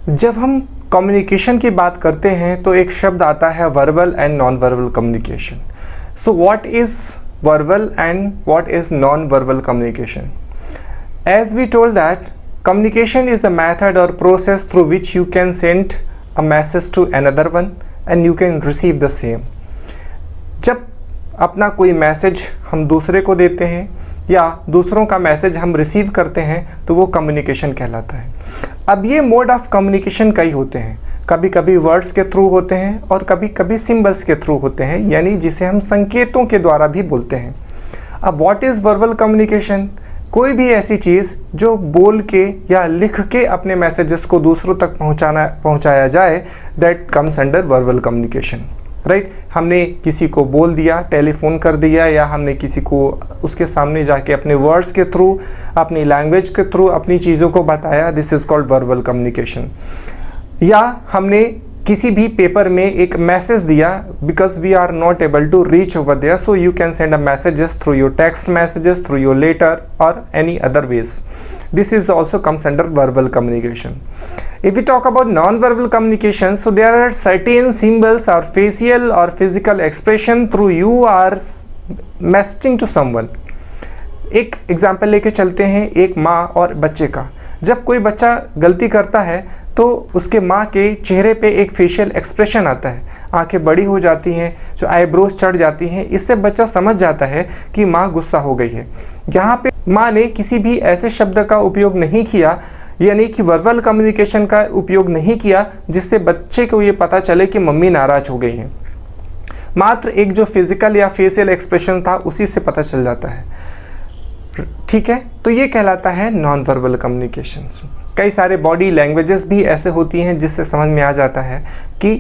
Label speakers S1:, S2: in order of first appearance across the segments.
S1: जब हम कम्युनिकेशन की बात करते हैं तो एक शब्द आता है verbal and non verbal communication. So what is verbal and what is non verbal communication? As we told that communication is a method or process through which you can send a message to another one and you can receive the same। जब अपना कोई message हम दूसरे को देते हैं या दूसरों का मैसेज हम रिसीव करते हैं तो वो कम्युनिकेशन कहलाता है। अब ये मोड ऑफ कम्युनिकेशन कई होते हैं, कभी कभी वर्ड्स के थ्रू होते हैं और कभी कभी सिंबल्स के थ्रू होते हैं, यानी जिसे हम संकेतों के द्वारा भी बोलते हैं। अब व्हाट इज़ वर्बल कम्युनिकेशन? कोई भी ऐसी चीज़ जो बोल के या लिख के अपने मैसेजेस को दूसरों तक पहुंचाया जाए, that comes under verbal communication, right. हमने किसी को बोल दिया, टेलीफोन कर दिया, या हमने किसी को उसके सामने जाके अपने वर्ड्स के थ्रू, अपनी लैंग्वेज के थ्रू अपनी चीज़ों को बताया, this is called verbal communication. या हमने किसी भी पेपर में एक मैसेज दिया, because we are not able to reach over there, so you can send a messages through your text messages, through your letter or any other ways. This is also comes under verbal communication. If we talk about non-verbal communication, so there are certain symbols or facial or physical expression through you are messaging to someone। एक example लेके चलते हैं एक माँ और बच्चे का। जब कोई बच्चा गलती करता है तो उसके माँ के चेहरे पे एक फेशियल एक्सप्रेशन आता है, आंखें बड़ी हो जाती हैं, जो आईब्रोज चढ़ जाती हैं, इससे बच्चा समझ जाता है कि माँ गुस्सा हो गई है। यहाँ पे माँ ने किसी भी ऐसे शब्द का उपयोग नहीं किया, यानी कि वर्बल कम्युनिकेशन का उपयोग नहीं किया जिससे बच्चे को ये पता चले कि मम्मी नाराज हो गई है। मात्र एक जो फिजिकल या फेशियल एक्सप्रेशन था उसी से पता चल जाता है, ठीक है। तो ये कहलाता है नॉन वर्बल कम्युनिकेशन। कई सारे बॉडी लैंग्वेजेस भी ऐसे होती हैं जिससे समझ में आ जाता है कि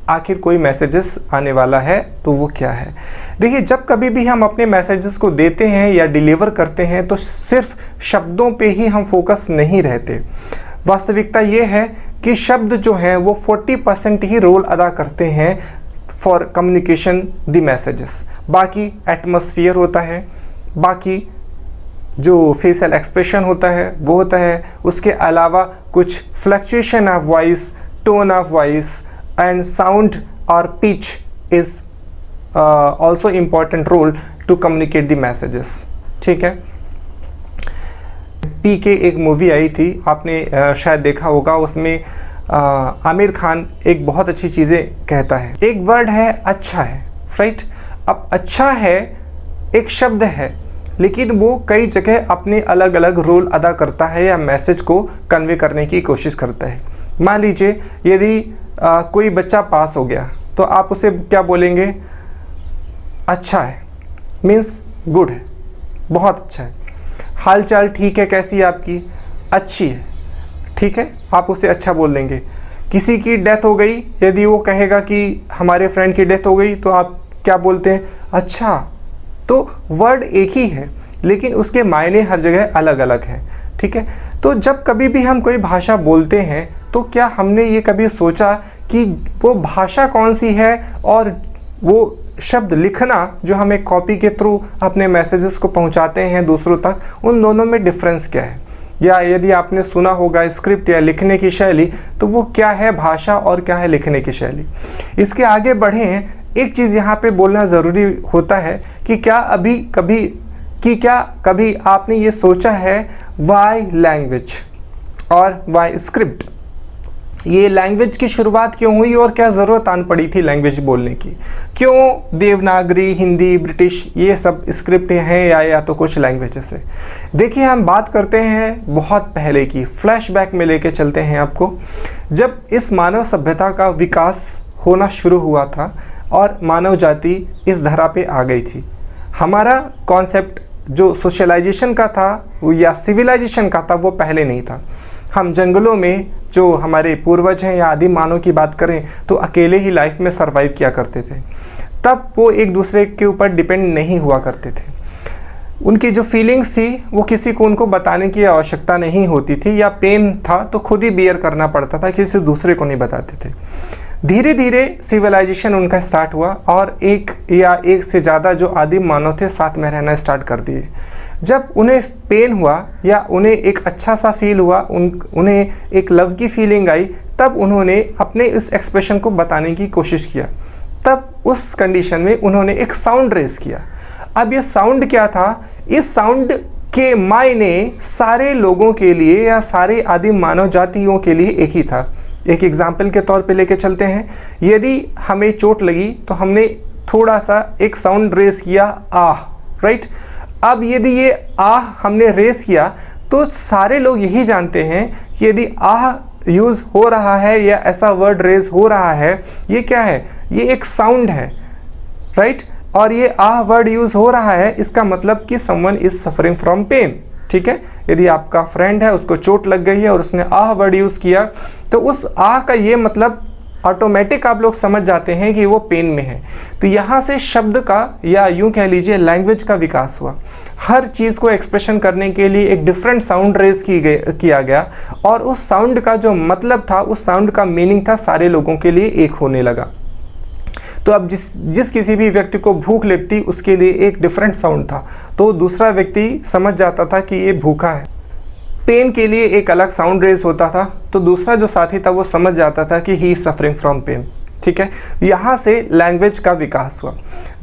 S1: आखिर कोई मैसेजेस आने वाला है तो वो क्या है। देखिए, जब कभी भी हम अपने मैसेजेस को देते हैं या डिलीवर करते हैं तो सिर्फ शब्दों पे ही हम फोकस नहीं रहते। वास्तविकता ये है कि शब्द जो हैं वो 40% ही रोल अदा करते हैं फॉर कम्युनिकेशन द मैसेजेस। बाकी एटमॉस्फेयर होता है, बाकी जो फेशियल एक्सप्रेशन होता है वो होता है, उसके अलावा कुछ fluctuation of voice, tone of voice and sound or pitch is also important role to communicate the messages, ठीक है। पी के एक मूवी आई थी, आपने शायद देखा होगा। उसमें आमिर खान एक बहुत अच्छी चीज़ें कहता है। एक वर्ड है अच्छा है, राइट। अब अच्छा है एक शब्द है, लेकिन वो कई जगह अपने अलग अलग रोल अदा करता है या मैसेज को कन्वे करने की कोशिश करता है। मान लीजिए यदि कोई बच्चा पास हो गया तो आप उसे क्या बोलेंगे? अच्छा है, मीन्स गुड है, बहुत अच्छा है। हाल चाल ठीक है, कैसी है आपकी? अच्छी है, ठीक है, आप उसे अच्छा बोल देंगे। किसी की डेथ हो गई, यदि वो कहेगा कि हमारे फ्रेंड की डेथ हो गई तो आप क्या बोलते हैं? अच्छा। तो वर्ड एक ही है लेकिन उसके मायने हर जगह अलग अलग हैं, ठीक है। तो जब कभी भी हम कोई भाषा बोलते हैं तो क्या हमने ये कभी सोचा कि वो भाषा कौन सी है और वो शब्द लिखना जो हम एक कॉपी के थ्रू अपने मैसेजेस को पहुंचाते हैं दूसरों तक, उन दोनों में डिफरेंस क्या है? या यदि आपने सुना होगा स्क्रिप्ट या लिखने की शैली, तो वो क्या है भाषा और क्या है लिखने की शैली। इसके आगे बढ़ें, एक चीज़ यहाँ पे बोलना ज़रूरी होता है कि क्या कभी आपने ये सोचा है वाई लैंग्वेज और वाई स्क्रिप्ट? ये लैंग्वेज की शुरुआत क्यों हुई और क्या ज़रूरत आन पड़ी थी लैंग्वेज बोलने की? क्यों देवनागरी, हिंदी, ब्रिटिश ये सब स्क्रिप्ट हैं या तो कुछ लैंग्वेजेस है? देखिए, हम बात करते हैं बहुत पहले की, फ्लैशबैक में लेके चलते हैं आपको। जब इस मानव सभ्यता का विकास होना शुरू हुआ था और मानव जाति इस धरा पे आ गई थी, हमारा कॉन्सेप्ट जो सोशलाइजेशन का था या सिविलाइजेशन का था वो पहले नहीं था। हम जंगलों में, जो हमारे पूर्वज हैं या आदिम मानव की बात करें, तो अकेले ही लाइफ में सरवाइव किया करते थे। तब वो एक दूसरे के ऊपर डिपेंड नहीं हुआ करते थे। उनकी जो फीलिंग्स थी वो किसी को उनको बताने की आवश्यकता नहीं होती थी, या पेन था तो खुद ही बियर करना पड़ता था, किसी दूसरे को नहीं बताते थे। धीरे धीरे सिविलाइजेशन उनका स्टार्ट हुआ और एक या एक से ज़्यादा जो आदिम मानव थे साथ में रहना स्टार्ट कर दिए। जब उन्हें पेन हुआ या उन्हें एक अच्छा सा फील हुआ, उन्हें एक लव की फीलिंग आई, तब उन्होंने अपने इस एक्सप्रेशन को बताने की कोशिश किया। तब उस कंडीशन में उन्होंने एक साउंड रेज किया। अब ये साउंड क्या था? इस साउंड के मायने सारे लोगों के लिए या सारे आदिम मानव जातियों के लिए एक ही था। एक एग्जाम्पल के तौर पे लेके चलते हैं। यदि हमें चोट लगी तो हमने थोड़ा सा एक साउंड रेज किया, आह, राइट। अब यदि ये आह हमने रेज किया तो सारे लोग यही जानते हैं कि यदि आह यूज़ हो रहा है या ऐसा वर्ड रेज हो रहा है, ये क्या है? ये एक साउंड है, राइट। और ये आह वर्ड यूज़ हो रहा है, इसका मतलब कि someone is suffering from pain, ठीक है। यदि आपका फ्रेंड है, उसको चोट लग गई है और उसने आह वर्ड यूज़ किया, तो उस आह का ये मतलब ऑटोमेटिक आप लोग समझ जाते हैं कि वो पेन में है। तो यहाँ से शब्द का या यूँ कह लीजिए लैंग्वेज का विकास हुआ। हर चीज़ को एक्सप्रेशन करने के लिए एक डिफरेंट साउंड रेज किया गया और उस साउंड का जो मतलब था, उस साउंड का मीनिंग था, सारे लोगों के लिए एक होने लगा। तो अब जिस किसी भी व्यक्ति को भूख लगती, उसके लिए एक डिफरेंट साउंड था, तो दूसरा व्यक्ति समझ जाता था कि ये भूखा है। पेन के लिए एक अलग साउंड रेज होता था, तो दूसरा जो साथी था वो समझ जाता था कि he is suffering from pain, ठीक है। यहाँ से लैंग्वेज का विकास हुआ।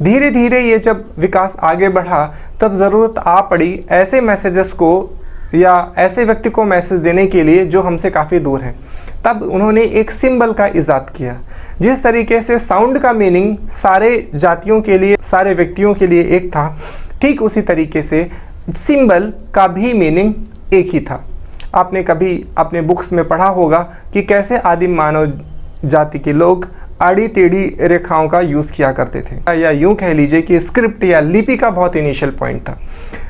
S1: धीरे धीरे ये जब विकास आगे बढ़ा, तब ज़रूरत आ पड़ी ऐसे मैसेजेस को या ऐसे व्यक्ति को मैसेज देने के लिए जो हमसे काफ़ी दूर हैं। तब उन्होंने एक सिंबल का इजाद किया। जिस तरीके से साउंड का मीनिंग सारे जातियों के लिए, सारे व्यक्तियों के लिए एक था, ठीक उसी तरीके से सिंबल का भी मीनिंग एक ही था। आपने कभी अपने बुक्स में पढ़ा होगा कि कैसे आदिम मानव जाति के लोग आड़ी टेढ़ी रेखाओं का यूज़ किया करते थे, या यूँ कह लीजिए कि स्क्रिप्ट या लिपि का बहुत इनिशियल पॉइंट था।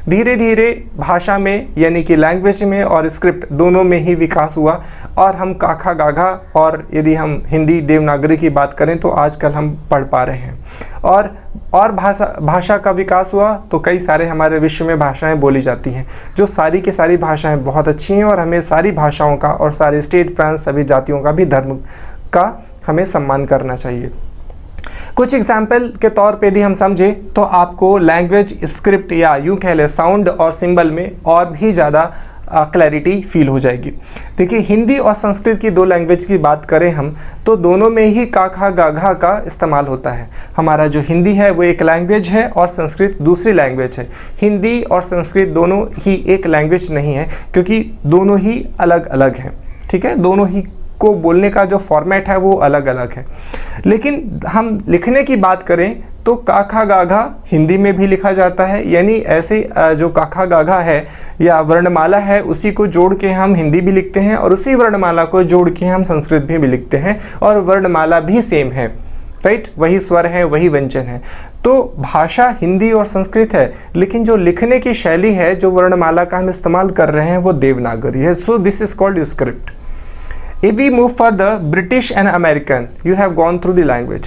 S1: धीरे धीरे भाषा में यानी कि लैंग्वेज में और स्क्रिप्ट दोनों में ही विकास हुआ और हम काखा गाघा, और यदि हम हिंदी देवनागरी की बात करें तो आजकल हम पढ़ पा रहे हैं। और भाषा का विकास हुआ तो कई सारे हमारे विश्व में भाषाएं बोली जाती हैं, जो सारी की सारी भाषाएं बहुत अच्छी हैं और हमें सारी भाषाओं का और सारे स्टेट, प्रांत, सभी जातियों का भी धर्म का हमें सम्मान करना चाहिए। कुछ एग्जाम्पल के तौर पे यदि हम समझे तो आपको लैंग्वेज, स्क्रिप्ट या यूँ कह लें साउंड और सिंबल में और भी ज़्यादा क्लैरिटी फील हो जाएगी। देखिए, हिंदी और संस्कृत की दो लैंग्वेज की बात करें हम तो दोनों में ही काखा गाघा का इस्तेमाल होता है। हमारा जो हिंदी है वो एक लैंग्वेज है और संस्कृत दूसरी लैंग्वेज है। हिंदी और संस्कृत दोनों ही एक लैंग्वेज नहीं है, क्योंकि दोनों ही अलग अलग हैं, ठीक है। दोनों ही को बोलने का जो फॉर्मेट है वो अलग अलग है। लेकिन हम लिखने की बात करें तो काखा गाघा हिंदी में भी लिखा जाता है, यानी ऐसे जो काखा गाघा है या वर्णमाला है उसी को जोड़ के हम हिंदी भी लिखते हैं और उसी वर्णमाला को जोड़ के हम संस्कृत भी लिखते हैं, और वर्णमाला भी सेम है, राइट। वही स्वर है, वही व्यंजन है। तो भाषा हिंदी और संस्कृत है, लेकिन जो लिखने की शैली है, जो वर्णमाला का हम इस्तेमाल कर रहे हैं वो देवनागरी है। So this is called script. If we move further, British and American, you have gone through the language.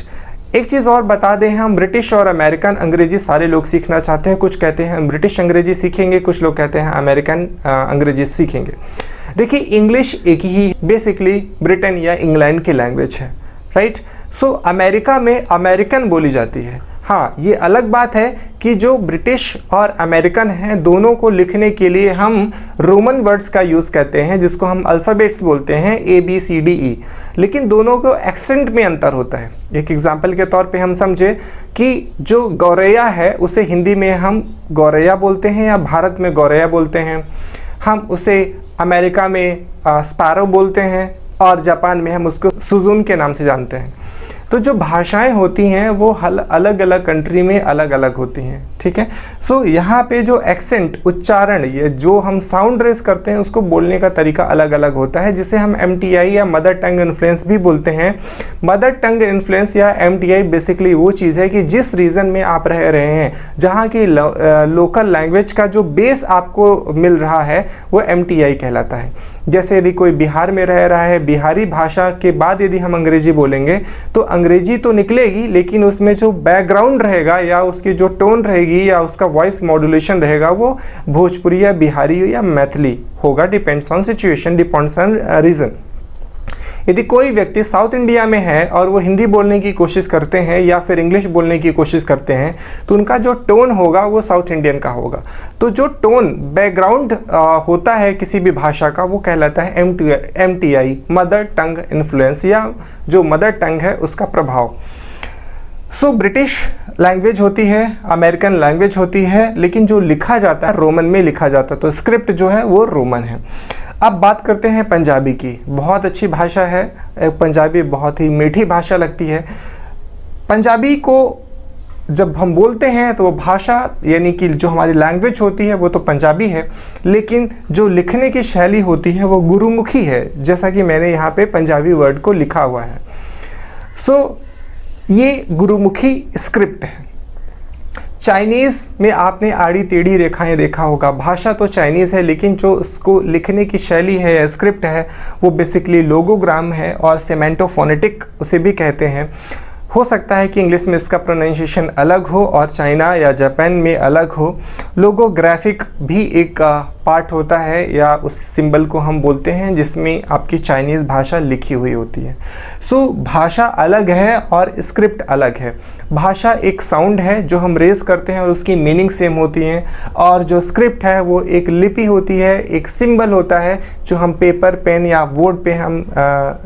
S1: एक चीज़ और बता दें, हम ब्रिटिश और अमेरिकन अंग्रेजी सारे लोग सीखना चाहते हैं। कुछ कहते हैं हम ब्रिटिश अंग्रेजी सीखेंगे, कुछ लोग कहते हैं अमेरिकन अंग्रेजी सीखेंगे। देखिए, इंग्लिश एक ही बेसिकली ब्रिटेन या इंग्लैंड की लैंग्वेज है, राइट। सो अमेरिका में अमेरिकन बोली जाती है। हाँ, ये अलग बात है कि जो ब्रिटिश और अमेरिकन हैं, दोनों को लिखने के लिए हम रोमन वर्ड्स का यूज़ करते हैं, जिसको हम अल्फ़ाबेट्स बोलते हैं, ABCDE। लेकिन दोनों को एक्सेंट में अंतर होता है। एक एग्जांपल के तौर पे हम समझे कि जो गौरैया है उसे हिंदी में हम गौरैया बोलते हैं या भारत में गौरैया बोलते हैं, हम उसे अमेरिका में स्पैरो बोलते हैं और जापान में हम उसको सुजुन के नाम से जानते हैं। तो जो भाषाएं होती हैं वो अलग अलग कंट्री में अलग अलग होती हैं, ठीक है। सो यहाँ पे जो एक्सेंट, उच्चारण, ये जो हम साउंड रेस करते हैं उसको बोलने का तरीका अलग अलग होता है, जिसे हम MTI या मदर टंग इन्फ्लुएंस भी बोलते हैं। मदर टंग इन्फ्लुएंस या MTI बेसिकली वो चीज़ है कि जिस रीजन में आप रह रहे हैं, जहाँ की लोकल लैंग्वेज का जो बेस आपको मिल रहा है वो MTI कहलाता है। जैसे यदि कोई बिहार में रह रहा है, बिहारी भाषा के बाद यदि हम अंग्रेजी बोलेंगे तो अंग्रेजी तो निकलेगी, लेकिन उसमें जो बैकग्राउंड रहेगा या उसकी जो टोन रहेगी या उसका वॉइस मॉड्यूलेशन रहेगा वो भोजपुरी या बिहारी या मैथिली होगा। Depends on situation, depends on region. यदि कोई व्यक्ति साउथ इंडिया में है और वो हिंदी बोलने की कोशिश करते हैं या फिर इंग्लिश बोलने की कोशिश करते हैं तो उनका जो टोन होगा वो साउथ इंडियन का होगा। तो जो टोन बैकग्राउंड होता है किसी भी भाषा का वो कहलाता है MTI, मदर टंग इन्फ्लुएंस, या जो मदर टंग है उसका प्रभाव। सो ब्रिटिश लैंग्वेज होती है, अमेरिकन लैंग्वेज होती है, लेकिन जो लिखा जाता है रोमन में लिखा जाता है, तो स्क्रिप्ट जो है वो रोमन है। अब बात करते हैं पंजाबी की। बहुत अच्छी भाषा है पंजाबी, बहुत ही मीठी भाषा लगती है। पंजाबी को जब हम बोलते हैं तो वो भाषा यानी कि जो हमारी लैंग्वेज होती है वो तो पंजाबी है, लेकिन जो लिखने की शैली होती है वो गुरुमुखी है, जैसा कि मैंने यहाँ पे पंजाबी वर्ड को लिखा हुआ है। सो ये गुरुमुखी स्क्रिप्ट है। चाइनीज़ में आपने आड़ी टेढ़ी रेखाएं देखा होगा। भाषा तो चाइनीज़ है, लेकिन जो उसको लिखने की शैली है या स्क्रिप्ट है वो बेसिकली लोगोग्राम है और सेमेंटोफोनेटिक उसे भी कहते हैं। हो सकता है कि इंग्लिश में इसका प्रोनाउंसिएशन अलग हो और चाइना या जापान में अलग हो। लोगोग्राफिक भी एक पार्ट होता है या उस सिंबल को हम बोलते हैं जिसमें आपकी चाइनीज़ भाषा लिखी हुई होती है। सो भाषा अलग है और स्क्रिप्ट अलग है। भाषा एक साउंड है जो हम रेज करते हैं और उसकी मीनिंग सेम होती है, और जो स्क्रिप्ट है वो एक लिपि होती है, एक सिंबल होता है जो हम पेपर पेन या बोर्ड पे हम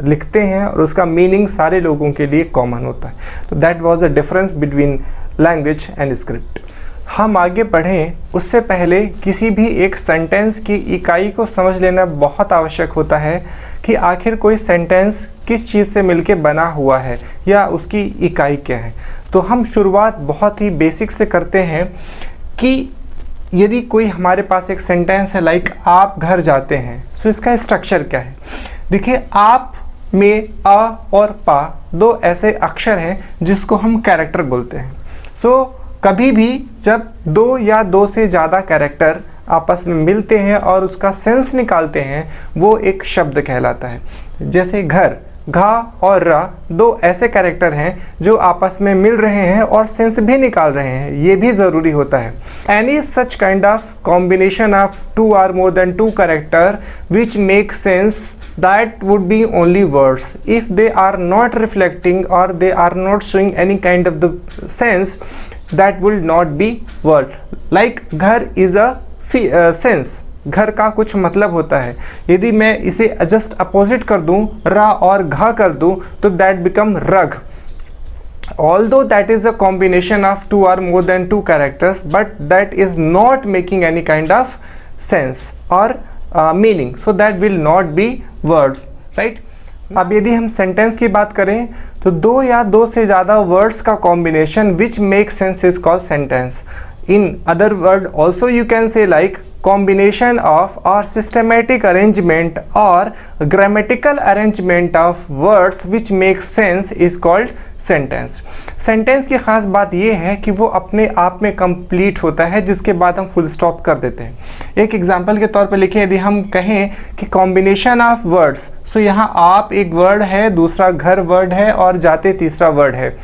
S1: लिखते हैं और उसका मीनिंग सारे लोगों के लिए कॉमन होता है। तो that was the difference between language and script. हम आगे बढ़ें उससे पहले किसी भी एक सेंटेंस की इकाई को समझ लेना बहुत आवश्यक होता है कि आखिर कोई सेंटेंस किस चीज़ से मिलके बना हुआ है या उसकी इकाई क्या है। तो हम शुरुआत बहुत ही बेसिक से करते हैं कि यदि कोई हमारे पास एक सेंटेंस है लाइक आप घर जाते हैं, सो इसका स्ट्रक्चर क्या है। देखिए, आप में अ और पा दो ऐसे अक्षर हैं जिसको हम कैरेक्टर बोलते हैं। सो कभी भी जब दो या दो से ज़्यादा कैरेक्टर आपस में मिलते हैं और उसका सेंस निकालते हैं वो एक शब्द कहलाता है। जैसे घर, घा और रा दो ऐसे कैरेक्टर हैं जो आपस में मिल रहे हैं और सेंस भी निकाल रहे हैं, ये भी ज़रूरी होता है। Any such kind of combination of two or more than two character which make sense that would be only words. If they are not reflecting or they are not showing any kind of the sense, that will not be word. Like घर is a sense, घर का कुछ मतलब होता है। यदि मैं इसे जस्ट अपोजिट कर दूं, रा और घा कर दूं, तो that become रग। Although that is a combination of two or more than two characters, but that is not making any kind of sense or meaning, so that will not be words, right? अब यदि हम sentence की बात करें तो दो या दो से ज़्यादा वर्ड्स का combination which make sense is called sentence. In other word also you can say like combination of or systematic arrangement or grammatical arrangement of words which make sense is called sentence. Sentence की ख़ास बात यह है कि वो अपने आप में कंप्लीट होता है जिसके बाद हम फुल स्टॉप कर देते हैं। एक एग्जांपल के तौर पर लिखिए, यदि हम कहें कि कॉम्बिनेशन ऑफ वर्ड्स, सो यहाँ आप एक वर्ड है, दूसरा घर वर्ड है और जाते तीसरा वर्ड है।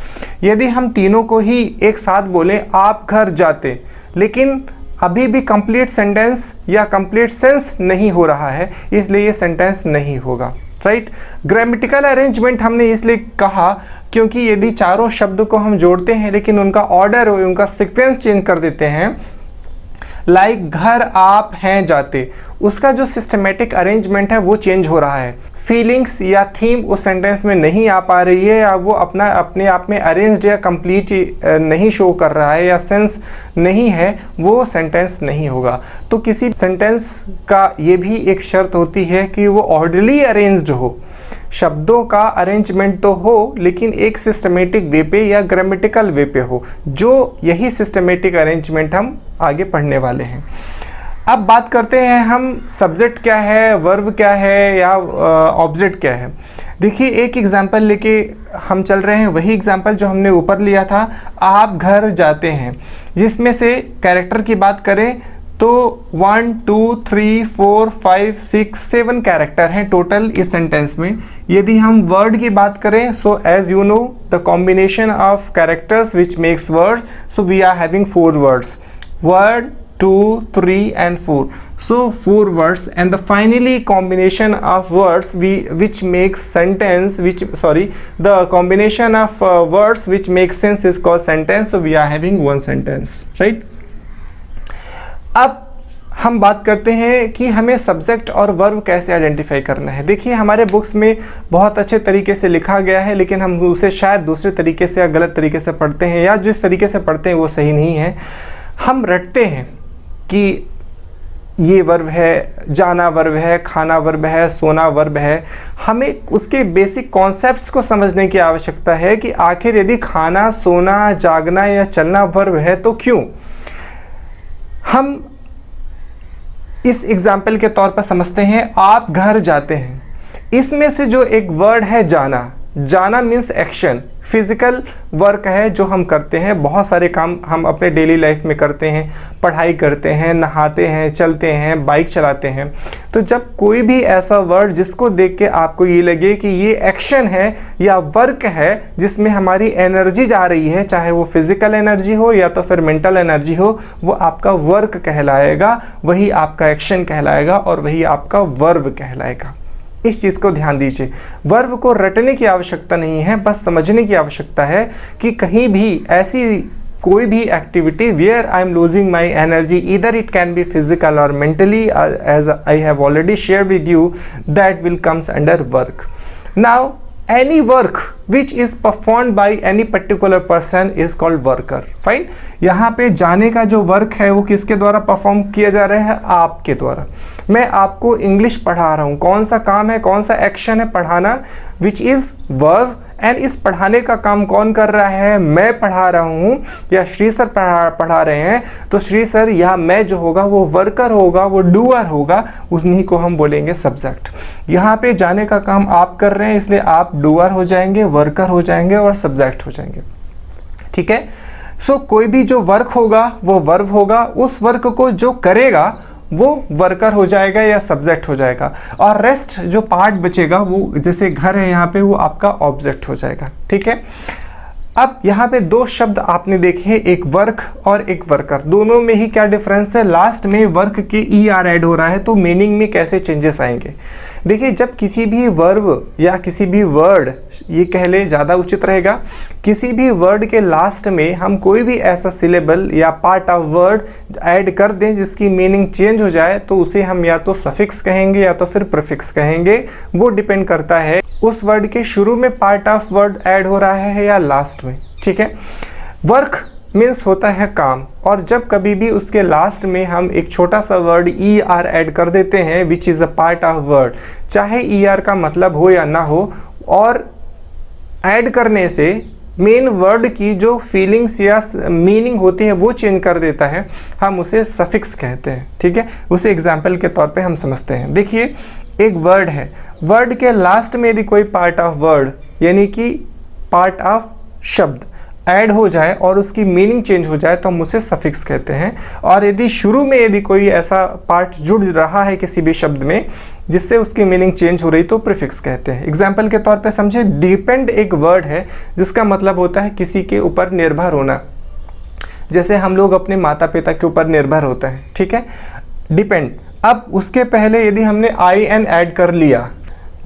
S1: यदि हम तीनों को ही एक साथ बोलें आप घर जाते, लेकिन अभी भी कंप्लीट सेंटेंस या कंप्लीट सेंस नहीं हो रहा है, इसलिए ये सेंटेंस नहीं होगा, राइट। ग्रामेटिकल अरेंजमेंट हमने इसलिए कहा क्योंकि यदि चारों शब्द को हम जोड़ते हैं लेकिन उनका ऑर्डर और उनका सीक्वेंस चेंज कर देते हैं, लाइक घर आप हैं जाते, उसका जो सिस्टमेटिक अरेंजमेंट है वो चेंज हो रहा है। फीलिंग्स या थीम उस सेंटेंस में नहीं आ पा रही है, या वो अपने आप में अरेंज्ड या कंप्लीट नहीं शो कर रहा है, या सेंस नहीं है, वो सेंटेंस नहीं होगा। तो किसी सेंटेंस का ये भी एक शर्त होती है कि वो ऑर्डरली अरेंज्ड हो, शब्दों का अरेंजमेंट तो हो लेकिन एक सिस्टमेटिक वे पे या ग्रामेटिकल वे पे हो, जो यही सिस्टमेटिक अरेंजमेंट हम आगे पढ़ने वाले हैं। अब बात करते हैं हम सब्जेक्ट क्या है, वर्ब क्या है या ऑब्जेक्ट क्या है। देखिए, एक एग्जांपल लेके हम चल रहे हैं, वही एग्जांपल जो हमने ऊपर लिया था, आप घर जाते हैं, जिसमें से कैरेक्टर की बात करें तो 1 2 3 4 5 6 7 कैरेक्टर हैं टोटल इस सेंटेंस में। यदि हम वर्ड की बात करें, so as you know the combination of characters which makes word, so we are having 4 words, word 2, 3 and 4. So 4 words, and the finally combination of words which makes sentence, the combination of words which make sense is called sentence. So we are having one sentence, right? अब हम बात करते हैं कि हमें subject और verb कैसे identify करना है। देखिए हमारे बुक्स में बहुत अच्छे तरीके से लिखा गया है, लेकिन हम उसे शायद दूसरे तरीके से या गलत तरीके से पढ़ते हैं, या जिस तरीके से पढ़ते हैं वो सही नहीं है। हम रटते हैं कि ये वर्ब है, जाना वर्ब है, खाना वर्ब है, सोना वर्ब है। हमें उसके बेसिक कॉन्सेप्ट्स को समझने की आवश्यकता है कि आखिर यदि खाना, सोना, जागना या चलना वर्ब है तो क्यों। हम इस एग्जाम्पल के तौर पर समझते हैं, आप घर जाते हैं, इसमें से जो एक वर्ड है जाना, जाना मीन्स एक्शन, फिजिकल वर्क है जो हम करते हैं। बहुत सारे काम हम अपने डेली लाइफ में करते हैं, पढ़ाई करते हैं, नहाते हैं, चलते हैं, बाइक चलाते हैं। तो जब कोई भी ऐसा वर्ड जिसको देख के आपको ये लगे कि ये एक्शन है या वर्क है जिसमें हमारी एनर्जी जा रही है, चाहे वो फिजिकल एनर्जी हो या तो फिर मेंटल एनर्जी हो, वो आपका वर्क कहलाएगा, वही आपका एक्शन कहलाएगा और वही आपका वर्ब कहलाएगा। इस चीज़ को ध्यान दीजिए। वर्ब को रटने की आवश्यकता नहीं है, बस समझने की आवश्यकता है कि कहीं भी ऐसी कोई भी activity where I am losing my energy, either it can be physical or mentally, as I have already share with you, that will comes under work. Now any work which is performed by any particular person is called worker. Fine. यहाँ पे जाने का जो work है वो किसके द्वारा perform किया जा रहा है, आपके द्वारा। मैं आपको इंग्लिश पढ़ा रहा हूँ, कौन सा काम है, कौन सा एक्शन है, पढ़ाना, विच इज़ वर्ब। एंड इस पढ़ाने का काम कौन कर रहा है, मैं पढ़ा रहा हूँ या श्री सर पढ़ा रहे हैं। तो श्री सर या मैं जो होगा वो वर्कर होगा, वो डूअर होगा, उन्हीं को हम बोलेंगे सब्जेक्ट। यहाँ पे जाने का काम आप कर रहे हैं, इसलिए आप डूअर हो जाएंगे, वर्कर हो जाएंगे और सब्जेक्ट हो जाएंगे। ठीक है। सो कोई भी जो वर्क होगा वो वर्ब होगा, उस वर्क को जो करेगा वो वर्कर हो जाएगा या सब्जेक्ट हो जाएगा, और रेस्ट जो पार्ट बचेगा वो, जैसे घर है यहाँ पे, वो आपका ऑब्जेक्ट हो जाएगा। ठीक है। अब यहाँ पे दो शब्द आपने देखे, एक वर्क और एक वर्कर। दोनों में ही क्या डिफरेंस है, लास्ट में वर्क के ER ऐड हो रहा है, तो मीनिंग में कैसे चेंजेस आएंगे। देखिए जब किसी भी वर्ब या किसी भी वर्ड, ये कह ले ज़्यादा उचित रहेगा, किसी भी वर्ड के लास्ट में हम कोई भी ऐसा सिलेबल या पार्ट ऑफ वर्ड ऐड कर दें जिसकी मीनिंग चेंज हो जाए, तो उसे हम या तो सफिक्स कहेंगे या तो फिर प्रीफिक्स कहेंगे। वो डिपेंड करता है उस वर्ड के शुरू में पार्ट ऑफ वर्ड ऐड हो रहा है या लास्ट में। ठीक है। वर्क मीन्स होता है काम, और जब कभी भी उसके लास्ट में हम एक छोटा सा वर्ड ER ऐड कर देते हैं, which is a part of word, चाहे ER का मतलब हो या ना हो, और ऐड करने से मेन वर्ड की जो फीलिंग्स या मीनिंग होती है वो चेंज कर देता है, हम उसे सफिक्स कहते हैं। ठीक है। उसे एग्जाम्पल के तौर पे हम समझते हैं। देखिए एक वर्ड है, वर्ड के लास्ट में यदि कोई पार्ट ऑफ वर्ड यानी कि पार्ट ऑफ शब्द ऐड हो जाए और उसकी मीनिंग चेंज हो जाए तो हम उसे सफिक्स कहते हैं। और यदि शुरू में यदि कोई ऐसा पार्ट जुड़ रहा है किसी भी शब्द में जिससे उसकी मीनिंग चेंज हो रही तो प्रीफिक्स कहते हैं। एग्जाम्पल के तौर पे समझे, डिपेंड एक वर्ड है जिसका मतलब होता है किसी के ऊपर निर्भर होना, जैसे हम लोग अपने माता पिता के ऊपर निर्भर होते हैं। ठीक है। डिपेंड, अब उसके पहले यदि हमने IN ऐड कर लिया,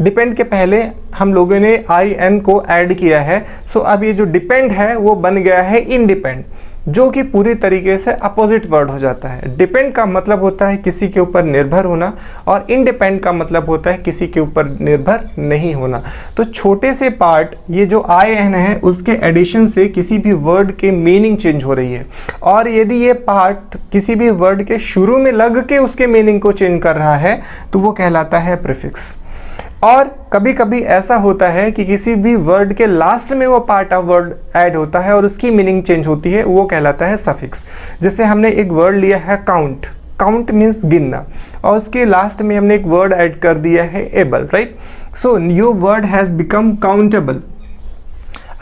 S1: डिपेंड के पहले हम लोगों ने IN को ऐड किया है, सो अब ये जो डिपेंड है वो बन गया है इंडिपेंड, जो कि पूरी तरीके से अपोजिट वर्ड हो जाता है। डिपेंड का मतलब होता है किसी के ऊपर निर्भर होना, और इंडिपेंड का मतलब होता है किसी के ऊपर निर्भर नहीं होना। तो छोटे से पार्ट, ये जो IN है उसके एडिशन से किसी भी वर्ड के मीनिंग चेंज हो रही है, और यदि ये पार्ट किसी भी वर्ड के शुरू में लग के उसके मीनिंग को चेंज कर रहा है तो वो कहलाता है प्रीफिक्स। और कभी कभी ऐसा होता है कि किसी भी वर्ड के लास्ट में वो पार्ट ऑफ वर्ड ऐड होता है और उसकी मीनिंग चेंज होती है, वो कहलाता है सफिक्स। जैसे हमने एक वर्ड लिया है काउंट, काउंट मीन्स गिनना, और उसके लास्ट में हमने एक वर्ड ऐड कर दिया है able, right. So new word has become countable.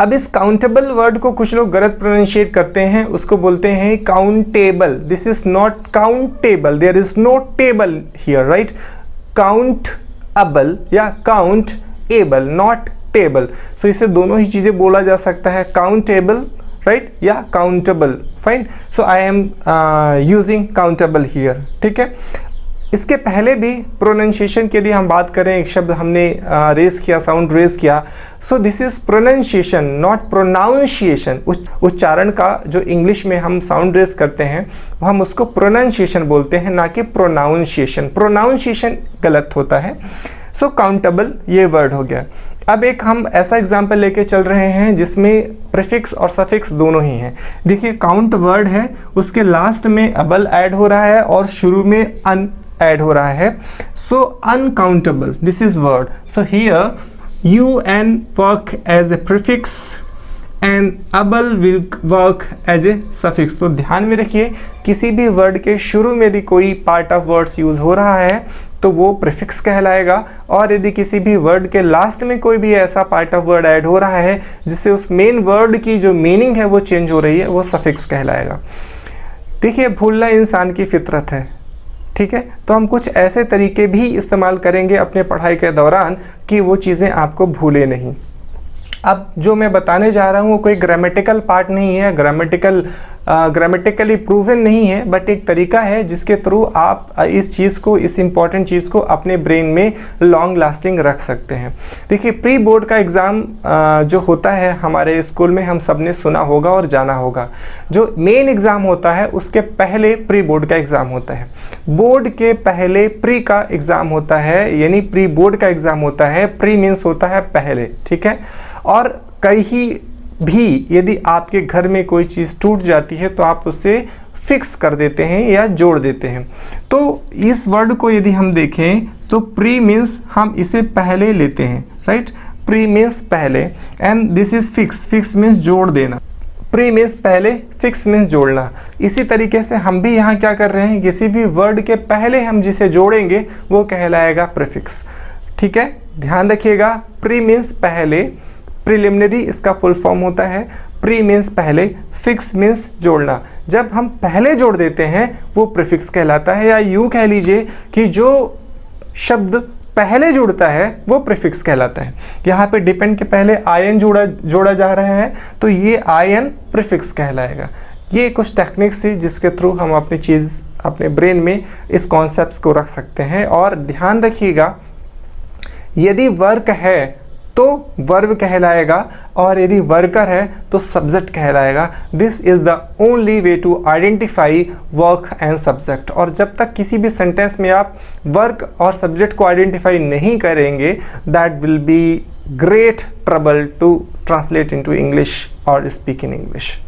S1: अब इस काउंटेबल वर्ड को कुछ लोग गलत प्रोनाउंशिएट करते हैं, उसको बोलते हैं countable. This is not countable, there is no table here, right. Count able या count able, not table. So इसे दोनों ही चीज़ें बोला जा सकता है, काउंटेबल राइट, या countable, fine. So I am using countable here, ठीक है। इसके पहले भी प्रोनाउंसिएशन के लिए हम बात करें, एक शब्द हमने रेस किया, साउंड रेस किया, so this is pronunciation not pronunciation. उच्चारण का जो इंग्लिश में हम साउंड रेस करते हैं वो हम उसको प्रोनाउंसिएशन बोलते हैं, ना कि प्रोनाउंसिएशन। प्रोनाउंसिएशन गलत होता है। सो काउंटेबल ये वर्ड हो गया। अब एक हम ऐसा एग्जाम्पल लेके चल रहे हैं जिसमें प्रीफिक्स और सफिक्स दोनों ही हैं। देखिए काउंट वर्ड है, उसके लास्ट में अबल ऐड हो रहा है और शुरू में अन ऐड हो रहा है। So uncountable, this is word. So here U N work as a prefix and able will work as a suffix. तो ध्यान में रखिए, किसी भी वर्ड के शुरू में यदि कोई पार्ट ऑफ वर्ड्स यूज हो रहा है तो वो प्रीफिक्स कहलाएगा, और यदि किसी भी वर्ड के लास्ट में कोई भी ऐसा पार्ट ऑफ वर्ड ऐड हो रहा है जिससे उस मेन वर्ड की जो मीनिंग है वो चेंज हो रही है, वो सफिक्स कहलाएगा। देखिए भूलना इंसान की फितरत है, ठीक है। तो हम कुछ ऐसे तरीके भी इस्तेमाल करेंगे अपने पढ़ाई के दौरान कि वो चीज़ें आपको भूले नहीं। अब जो मैं बताने जा रहा हूँ वो कोई ग्रामेटिकल पार्ट नहीं है, ग्रामेटिकली प्रूवन नहीं है, बट एक तरीका है जिसके थ्रू आप इस चीज़ को, इस इम्पॉर्टेंट चीज़ को अपने ब्रेन में लॉन्ग लास्टिंग रख सकते हैं। देखिए प्री बोर्ड का एग्ज़ाम जो होता है हमारे स्कूल में, हम सब ने सुना होगा और जाना होगा। जो मेन एग्ज़ाम होता है उसके पहले प्री बोर्ड का एग्ज़ाम होता है, बोर्ड के पहले प्री का एग्ज़ाम होता है, यानी प्री बोर्ड का एग्ज़ाम होता है। प्री मीन्स होता है पहले, ठीक है। और कहीं भी यदि आपके घर में कोई चीज़ टूट जाती है तो आप उसे फिक्स कर देते हैं या जोड़ देते हैं। तो इस वर्ड को यदि हम देखें तो प्री मीन्स हम इसे पहले लेते हैं, राइट। प्री मीन्स पहले and this is fix, fix means जोड़ देना। प्री मीन्स पहले, फिक्स मीन्स जोड़ना। इसी तरीके से हम भी यहाँ क्या कर रहे हैं, किसी भी वर्ड के पहले हम जिसे जोड़ेंगे वो कहलाएगा प्रीफिक्स, ठीक है। ध्यान रखिएगा, प्री मीन्स पहले, प्रिलिमिनरी इसका फुल फॉर्म होता है। प्री मीन्स पहले, फिक्स मीन्स जोड़ना। जब हम पहले जोड़ देते हैं वो प्रीफिक्स कहलाता है, या यूँ कह लीजिए कि जो शब्द पहले जुड़ता है वो प्रीफिक्स कहलाता है। यहाँ पे डिपेंड के पहले आयन जोड़ा जा रहा है तो ये आयन प्रीफिक्स कहलाएगा। ये कुछ टेक्निक्स थी जिसके थ्रू हम अपनी चीज़ अपने ब्रेन में इस कॉन्सेप्ट्स को रख सकते हैं। और ध्यान रखिएगा, यदि वर्क है तो वर्ब कहलाएगा, और यदि वर्कर है तो सब्जेक्ट कहलाएगा। This is the only way to identify work and subject. और जब तक किसी भी सेंटेंस में आप वर्क और सब्जेक्ट को आइडेंटिफाई नहीं करेंगे, that will be great trouble to translate into English और स्पीक इन इंग्लिश।